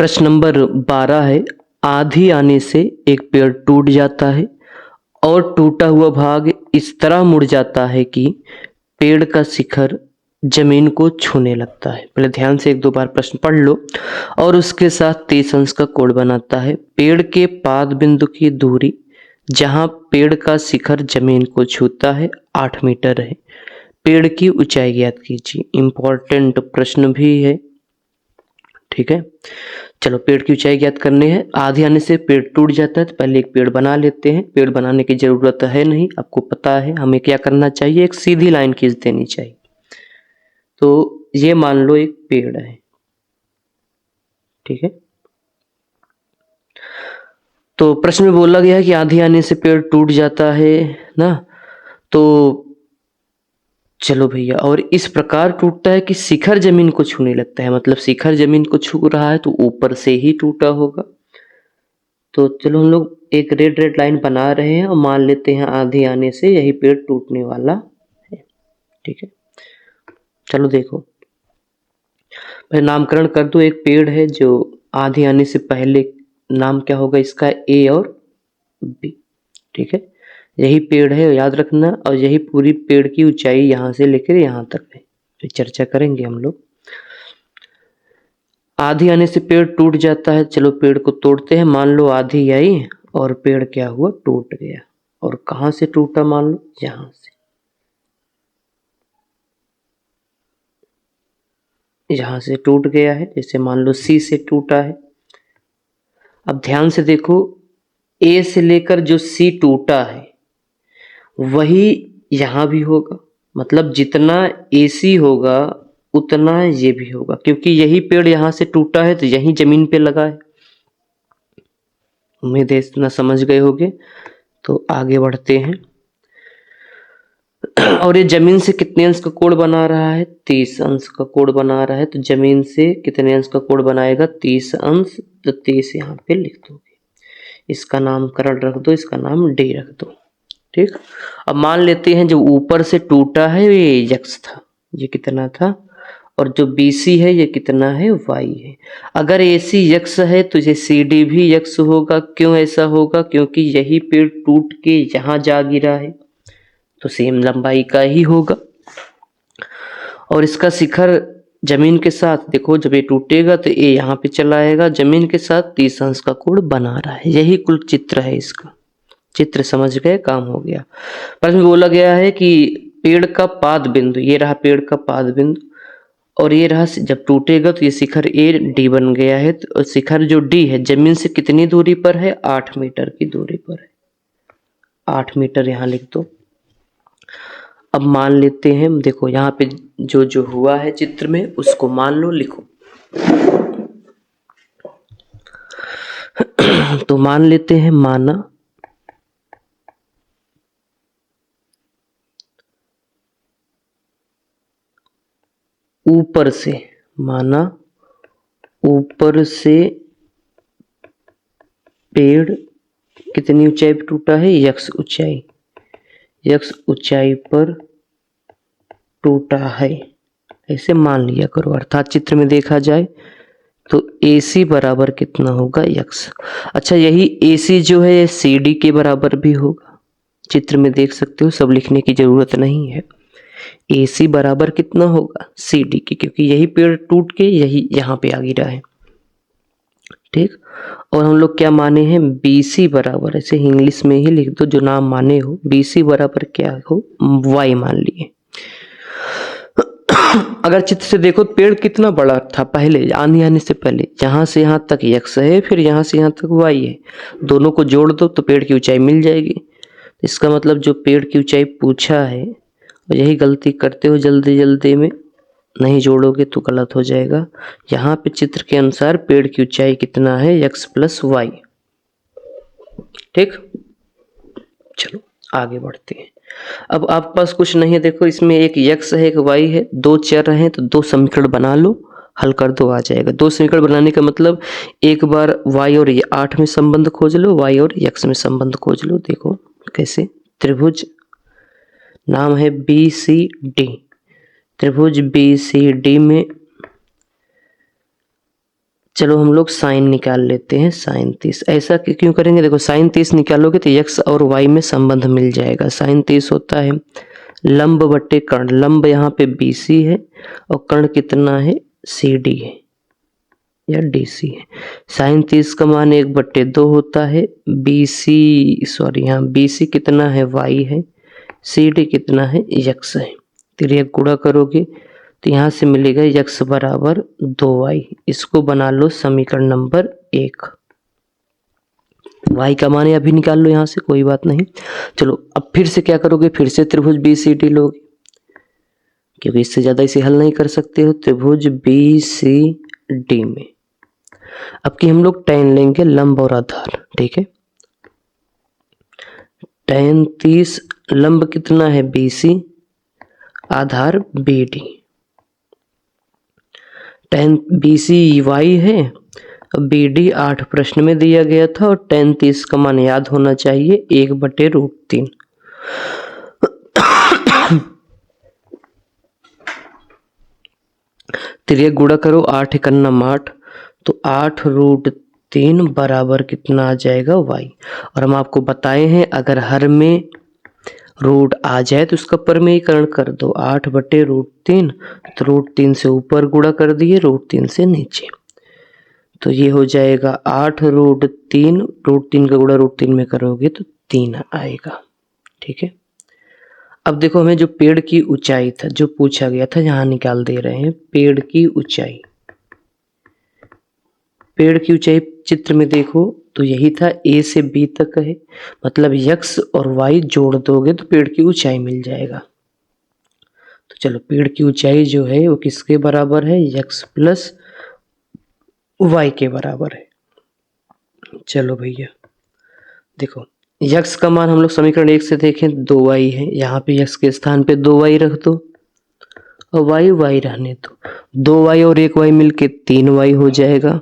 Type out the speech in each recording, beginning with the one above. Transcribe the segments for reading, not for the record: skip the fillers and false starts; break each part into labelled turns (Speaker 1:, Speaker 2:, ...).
Speaker 1: प्रश्न नंबर 12 है, आंधी आने से एक पेड़ टूट जाता है और टूटा हुआ भाग इस तरह मुड़ जाता है कि पेड़ का शिखर जमीन को छूने लगता है। पहले ध्यान से एक दो बार प्रश्न पढ़ लो और उसके साथ 30 अंश का कोण बनाता है। पेड़ के पाद बिंदु की दूरी जहां पेड़ का शिखर जमीन को छूता है 8 मीटर है। पेड़ की ऊंचाई ज्ञात कीजिए। इंपॉर्टेंट प्रश्न भी है, ठीक है। चलो पेड़ की ऊंचाई ज्ञात करनी है। आंधी आने से पेड़ टूट जाता है तो पहले एक पेड़ बना लेते हैं। पेड़ बनाने की जरूरत है नहीं, आपको पता है हमें क्या करना चाहिए, एक सीधी लाइन खींच देनी चाहिए। तो ये मान लो एक पेड़ है, ठीक है। तो प्रश्न में बोला गया है कि आंधी आने से पेड़ टूट जाता है ना, तो चलो भैया, और इस प्रकार टूटता है कि शिखर जमीन को छूने लगता है। मतलब शिखर जमीन को छू रहा है तो ऊपर से ही टूटा होगा। तो चलो हम लोग एक रेड रेड लाइन बना रहे हैं और मान लेते हैं आंधी आने से यही पेड़ टूटने वाला है, ठीक है। चलो देखो, पहले नामकरण कर दो। एक पेड़ है जो आंधी आने से पहले, नाम क्या होगा इसका, ए और बी, ठीक है। यही पेड़ है, याद रखना। और यही पूरी पेड़ की ऊंचाई यहां से लेकर यहां तक है, तो चर्चा करेंगे हम लोग। आंधी आने से पेड़ टूट जाता है, चलो पेड़ को तोड़ते हैं। मान लो आंधी आई और पेड़ क्या हुआ, टूट गया। और कहां से टूटा, मान लो यहां से, यहां से टूट गया है। जैसे मान लो सी से टूटा है। अब ध्यान से देखो, ए से लेकर जो सी टूटा है वही यहां भी होगा। मतलब जितना एसी होगा उतना ये भी होगा, क्योंकि यही पेड़ यहां से टूटा है तो यही जमीन पे लगा है। उम्मीद है इतना समझ गए होगे। तो आगे बढ़ते हैं। और ये जमीन से कितने अंश का कोण बना रहा है, 30 अंश का कोण बना रहा है। तो जमीन से कितने अंश का कोण बनाएगा, 30 अंश। तो 30 यहाँ पे लिख दोगे। इसका नामकरण रख दो, इसका नाम डी रख दो, ठीक। अब मान लेते हैं जो ऊपर से टूटा है ये यक्स था, ये कितना था, और जो BC है ये कितना है, Y है। अगर AC यक्स है तो ये CD भी यक्स होगा। क्यों ऐसा होगा, क्योंकि यही पेड़ टूट के यहां जा गिरा है, तो सेम लंबाई का ही होगा। और इसका शिखर जमीन के साथ, देखो जब ये टूटेगा तो ये यहाँ पे चला आएगा, जमीन के साथ 30 अंश का कोण बना रहा है। यही कुल चित्र है इसका। चित्र समझ गए, काम हो गया। प्रश्न में बोला गया है कि पेड़ का पाद बिंदु, ये रहा पेड़ का पाद बिंदु, और ये रहा जब टूटेगा तो ये शिखर ए डी बन गया है। तो शिखर जो डी है जमीन से कितनी दूरी पर है, 8 मीटर की दूरी पर है। 8 मीटर यहाँ लिख दो। अब मान लेते हैं, देखो यहाँ पे जो जो हुआ है चित्र में उसको मान लो, लिखो। तो मान लेते हैं, माना ऊपर से, माना ऊपर से पेड़ कितनी ऊंचाई पर टूटा है, यक्स ऊंचाई, यक्स ऊंचाई पर टूटा है, ऐसे मान लिया करो। अर्थात चित्र में देखा जाए तो AC बराबर कितना होगा, यक्स। अच्छा, यही AC जो है CD के बराबर भी होगा। चित्र में देख सकते हो, सब लिखने की जरूरत नहीं है। AC बराबर कितना होगा, CD की, क्योंकि यही पेड़ टूट के यही यहाँ पे आ गिरा है, ठीक। और हम लोग क्या माने हैं, BC बराबर, ऐसे इंग्लिश में ही लिख दो जो नाम माने हो। BC बराबर क्या हो, Y मान लिए। अगर चित्र से देखो पेड़ कितना बड़ा था पहले, आंधी आने से पहले, यहां से यहां तक यक्स है, फिर यहां से यहां तक Y है। दोनों को जोड़ दो तो पेड़ की ऊंचाई मिल जाएगी। इसका मतलब जो पेड़ की ऊंचाई पूछा है, और यही गलती करते हो जल्दी जल्दी में, नहीं जोड़ोगे तो गलत हो जाएगा। यहाँ पे चित्र के अनुसार पेड़ की ऊंचाई कितना है, x + y, ठीक। चलो आगे बढ़ते हैं। अब आपके पास कुछ नहीं है, देखो इसमें एक x है, एक y है, दो चर हैं, तो दो समीकरण बना लो, हल कर दो, आ जाएगा। दो समीकरण बनाने का मतलब एक बार y और 8 में संबंध खोज लो, y और x में संबंध खोज लो। देखो कैसे, त्रिभुज नाम है BCD, त्रिभुज BCD में चलो हम लोग साइन निकाल लेते हैं। साइन 30 ऐसा क्यों करेंगे, देखो साइन 30 निकालोगे तो x और y में संबंध मिल जाएगा। साइन 30 होता है लंब बटे कर्ण। लंब यहाँ पे BC है और कर्ण कितना है, CD है या DC है। साइन 30 का मान 1/2 होता है। यहाँ BC कितना है, y है। CD कितना है, x है। फिर ये गुणा करोगे तो यहाँ से मिलेगा x बराबर 2y। इसको बना लो समीकरण नंबर 1। y का मान अभी निकाल लो यहाँ से, कोई बात नहीं। चलो अब फिर से क्या करोगे, फिर से त्रिभुज BCD लोगे, क्योंकि इससे ज्यादा इसे हल नहीं कर सकते हो। त्रिभुज BCD में अब की हम लोग tan लेंगे, लंब और आधार, ठीक है। tan 30 लंब कितना है, BC, आधार BD। tan BC y है, BD 8 प्रश्न में दिया गया था और tan 30 का मान याद होना चाहिए 1/√3। तो ये गुणा करो, 8 एकन्नम 8, तो 8√3 बराबर कितना आ जाएगा, y। और हम आपको बताए हैं अगर हर में रूट आ जाए तो उसका परमेयीकरण कर दो। 8/√3, तो √3 से ऊपर गुणा कर दिए, √3 से नीचे, तो ये हो जाएगा 8√3। √3 का गुणा √3 में करोगे तो 3 आएगा, ठीक है। अब देखो हमें जो पेड़ की ऊंचाई था जो पूछा गया था, यहाँ निकाल दे रहे हैं। पेड़ की ऊंचाई, पेड़ की ऊंचाई चित्र में देखो तो यही था, A से B तक है, मतलब x और y जोड़ दोगे तो पेड़ की ऊंचाई मिल जाएगा। तो चलो पेड़ की ऊंचाई जो है वो किसके बराबर है, x प्लस y के बराबर है। चलो भैया देखो, x का मान हम लोग समीकरण 1 से देखें 2y है, यहाँ पे x के स्थान पे 2y रख दो और y रहने दो। 2y और 1y मिलके 3y हो जाएगा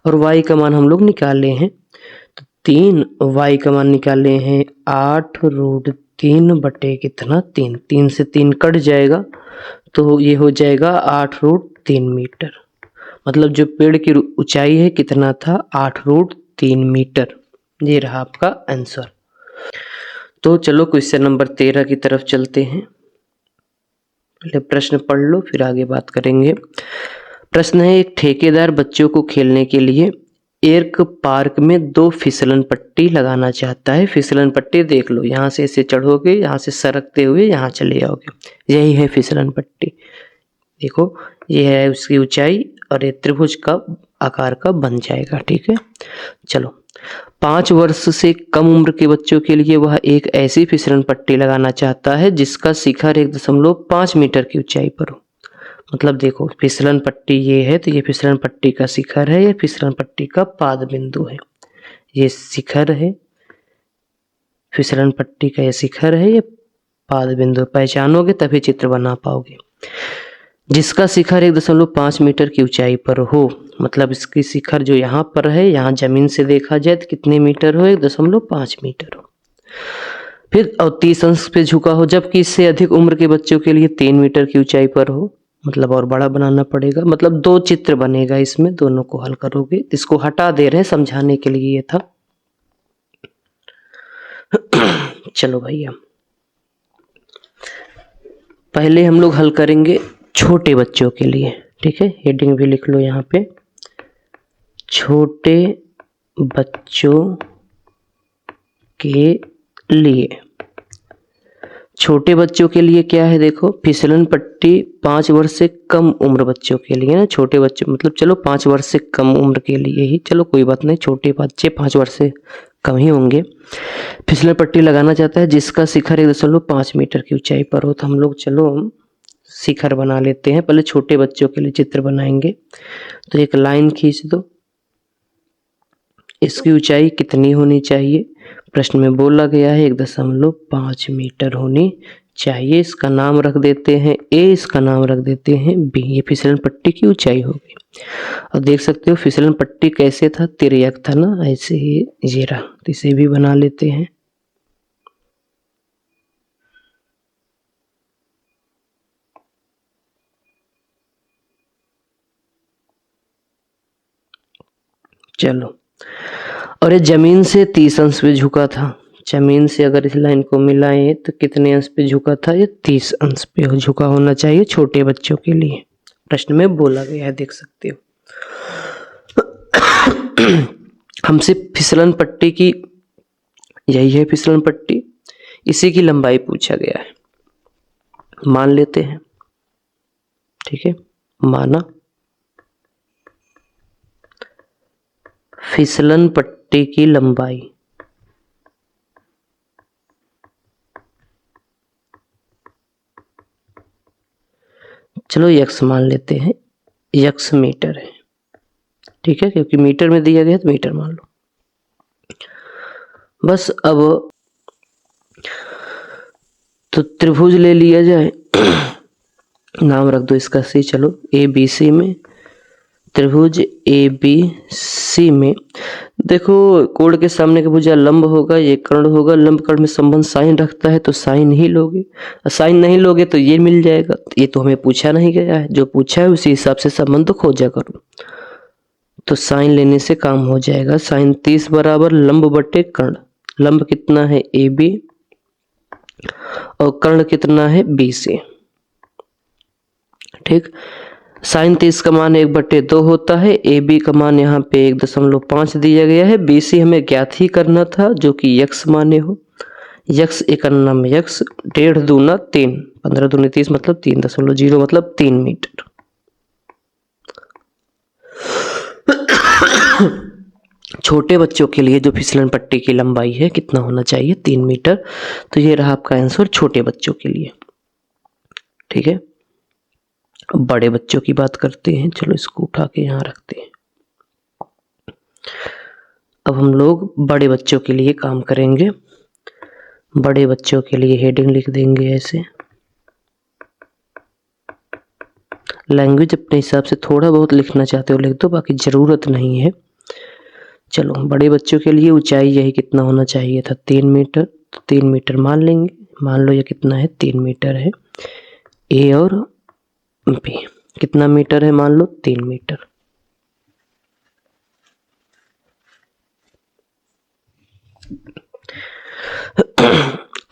Speaker 1: और y का मान हम लोग निकाले हैं, तो 3y का मान निकाले हैं 8√3 बटे कितना, 3। 3 से 3 कट जाएगा तो ये हो जाएगा 8√3 मीटर। मतलब जो पेड़ की ऊंचाई है कितना था, 8√3 मीटर। ये रहा आपका आंसर। तो चलो क्वेश्चन नंबर 13 की तरफ चलते हैं। पहले प्रश्न पढ़ लो फिर आगे बात करेंगे। प्रश्न है, एक ठेकेदार बच्चों को खेलने के लिए एक पार्क में 2 फिसलन पट्टी लगाना चाहता है। फिसलन पट्टी देख लो, यहाँ से ऐसे चढ़ोगे, यहाँ से सरकते हुए यहाँ चले जाओगे, यही है फिसलन पट्टी। देखो ये है उसकी ऊंचाई और ये त्रिभुज का आकार का बन जाएगा, ठीक है। चलो 5 वर्ष से कम उम्र के बच्चों के लिए वह एक ऐसी फिसलन पट्टी लगाना चाहता है जिसका शिखर 1.5 मीटर की ऊंचाई पर हो। मतलब देखो फिसलन पट्टी ये है, तो ये फिसलन पट्टी का शिखर है, ये फिसलन पट्टी का पाद बिंदु है, ये शिखर है, फिसलन पट्टी का ये शिखर है, ये पाद बिंदु। पहचानोगे तभी चित्र बना पाओगे। जिसका शिखर 1.5 मीटर की ऊंचाई पर हो, मतलब इसकी शिखर जो यहाँ पर है, यहाँ जमीन से देखा जाए तो कितने मीटर हो, 1.5 मीटर हो। फिर और 30 अंश पे झुका हो, जबकि इससे अधिक उम्र के बच्चों के लिए 3 मीटर की ऊंचाई पर हो, मतलब और बड़ा बनाना पड़ेगा। मतलब 2 चित्र बनेगा इसमें, दोनों को हल करोगे। इसको हटा दे रहे हैं समझाने के लिए, ये था। चलो भैया पहले हम लोग हल करेंगे छोटे बच्चों के लिए, ठीक है। हेडिंग भी लिख लो यहाँ पे, छोटे बच्चों के लिए। छोटे बच्चों के लिए क्या है, देखो फिसलन पट्टी 5 वर्ष से कम उम्र बच्चों के लिए ना। छोटे बच्चे मतलब चलो 5 वर्ष से कम उम्र के लिए ही, चलो कोई बात नहीं, छोटे बच्चे 5 वर्ष से कम ही होंगे। फिसलन पट्टी लगाना चाहता है जिसका शिखर 1.5 मीटर की ऊंचाई पर हो। तो हम लोग चलो शिखर बना लेते हैं। पहले छोटे बच्चों के लिए चित्र बनाएंगे, तो एक लाइन खींच दो। इसकी ऊंचाई कितनी होनी चाहिए, प्रश्न में बोला गया है 1.5 मीटर होनी चाहिए। इसका नाम रख देते हैं A, इसका नाम रख देते हैं B। ये फिसलन पट्टी की ऊंचाई होगी। और देख सकते हो फिसलन पट्टी कैसे था, तिर्यक था ना, ऐसे ही ये रहा। तो इसे भी बना लेते हैं। चलो, और ये जमीन से 30 अंश पे झुका था। जमीन से अगर इस लाइन को मिलाएं तो कितने अंश पे झुका था? ये 30 अंश पे झुका होना चाहिए छोटे बच्चों के लिए। प्रश्न में बोला गया है, देख सकते हो। हमसे फिसलन पट्टी की, यही है फिसलन पट्टी, इसी की लंबाई पूछा गया है। मान लेते हैं, ठीक है, माना फिसलन पट्टी की लंबाई चलो x मान लेते हैं, x मीटर है, ठीक है, क्योंकि मीटर में दिया गया है तो मीटर मान लो। बस अब तो त्रिभुज ले लिया जाए, नाम रख दो इसका सी। चलो, ए बी सी में, त्रिभुज ए बी सी में देखो, कोण के सामने का भुजा लंब होगा, ये कर्ण होगा, लंब कर्ण में संबंध साइन रखता है तो साइन ही लोगे, साइन नहीं लोगे तो ये मिल जाएगा। ये तो हमें पूछा नहीं गया है, जो पूछा है उसी हिसाब से संबंध खोजा करो। तो साइन लेने से काम हो जाएगा। साइन 30 बराबर लंब बटे कर्ण। लंब कितना है? ए बी, और कर्ण कितना है? बी सी, ठीक। साइन 30 का मान 1/2 होता है। ए बी का मान यहाँ पे 1.5 दिया गया है। बी सी हमें ज्ञात ही करना था, जो कि यक्स माने हो। यक्स 51 यक्स, 1.5 दूना 3, 15 दूनी 30 मतलब 3.0 मतलब 3 मीटर। छोटे बच्चों के लिए जो फिसलन पट्टी की लंबाई है कितना होना चाहिए? 3 मीटर। तो ये रहा आपका आंसर छोटे बच्चों के लिए, ठीक है। अब बड़े बच्चों की बात करते हैं। चलो इसको उठा के यहाँ रखते हैं। अब हम लोग बड़े बच्चों के लिए काम करेंगे। बड़े बच्चों के लिए हेडिंग लिख देंगे ऐसे। लैंग्वेज अपने हिसाब से थोड़ा बहुत लिखना चाहते हो लिख दो, बाकी जरूरत नहीं है। चलो, बड़े बच्चों के लिए ऊंचाई यही कितना होना चाहिए था? 3 मीटर। तो 3 मीटर मान लेंगे। मान लो ये कितना है? 3 मीटर है। ए और बी कितना मीटर है? मान लो 3 मीटर।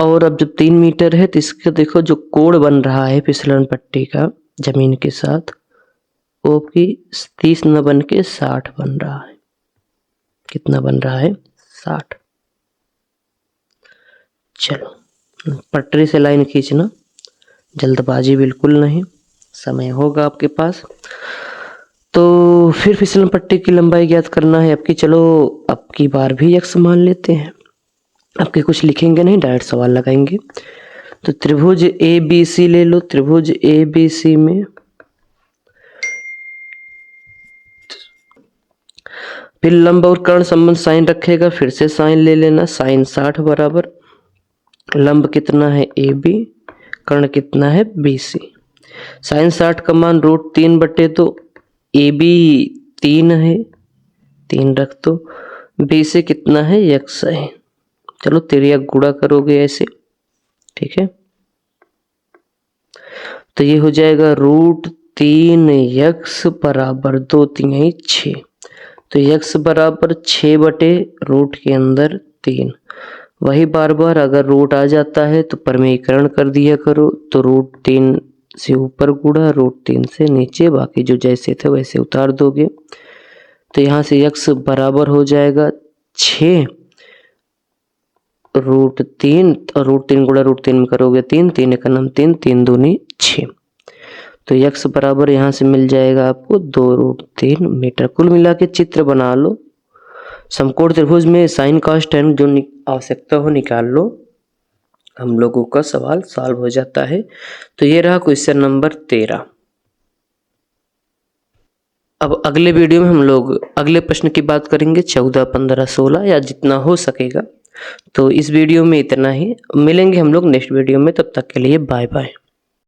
Speaker 1: और अब जब 3 मीटर है तो इसका देखो जो कोण बन रहा है फिसलन पट्टी का जमीन के साथ, वो आपकी 30 न बन के 60 बन रहा है। कितना बन रहा है? 60। चलो, पटरी से लाइन खींचना, जल्दबाजी बिल्कुल नहीं, समय होगा आपके पास। तो फिर फिसलन पट्टी की लंबाई ज्ञात करना है आपकी। चलो, अब की बार भी यक्स मान लेते हैं। आपके कुछ लिखेंगे नहीं, डायरेक्ट सवाल लगाएंगे। तो त्रिभुज ए बी सी ले लो। त्रिभुज ए बी सी में फिर लंब और कर्ण संबंध साइन रखेगा, फिर से साइन ले लेना। साइन 60 बराबर लंब कितना है? ए बी, कर्ण कितना है? B C. साइन 60 का मान √3/2, ए बी 3 है, 3 रख दो। बी से कितना है? यक्स है। चलो, तिर्यक गुणा करोगे ऐसे, ठीक है। तो ये हो जाएगा √3 यक्स बराबर 2 3 6। तो यक्स बराबर 6 बटे रूट के अंदर 3। वही बार बार अगर रूट आ जाता है तो परमीकरण कर दिया करो। तो √3 से ऊपर गुणा, √3 से नीचे, बाकी जो जैसे थे वैसे उतार दोगे। तो यहाँ से यक्स बराबर हो जाएगा 6 √3, और √3 गुणा √3 में करोगे 3, 3 का नाम 3, 3 दूनी 6। तो यक्स बराबर यहाँ से मिल जाएगा आपको 2√3 मीटर। कुल मिला के चित्र बना लो। समकोण त्रिभुज में साइन कॉस टेन जो आवश्यकता हो निकाल लो। हम लोगों का सवाल सॉल्व हो जाता है। तो ये रहा क्वेश्चन नंबर 13। अब अगले वीडियो में हम लोग अगले प्रश्न की बात करेंगे, 14 15 16 या जितना हो सकेगा। तो इस वीडियो में इतना ही। मिलेंगे हम लोग नेक्स्ट वीडियो में, तब तक के लिए बाय बाय।